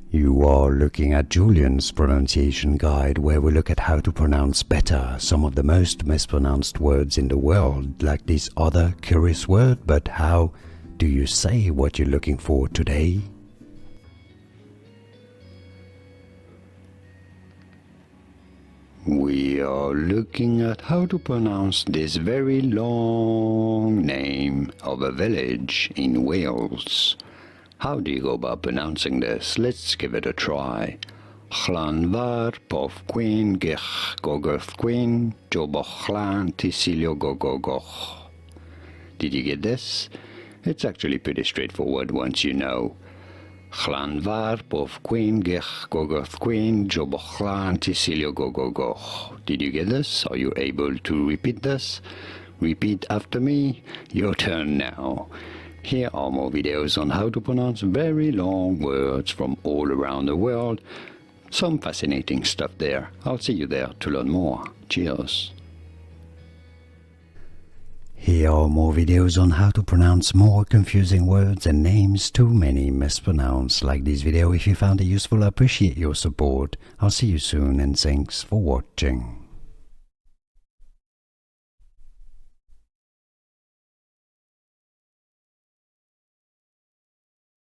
You are looking at Julian's pronunciation guide, where we look at how to pronounce better some of the most mispronounced words in the world, like this other curious word. But how do you say what you're looking for today? We are looking at how to pronounce this very long name of a village in Wales. How do you go about pronouncing this? Let's give it a try. Llanfair Porthgwyn Gich Gogwrthgwyn Jobochlan Tisilio Gogogoch. Did you get this? It's actually pretty straightforward once you know. Llanfair Porthgwyn Gich Gogwrthgwyn Jobochlan Tisilio Gogogoch. Did you get this? Are you able to repeat this? Repeat after me. Your turn now. Here are more videos on how to pronounce very long words from all around the world. Some fascinating stuff there. I'll see you there to learn more. Cheers. Here are more videos on how to pronounce more confusing words and names too many mispronounced. Like this video if you found it useful. I appreciate your support. I'll see you soon and thanks for watching.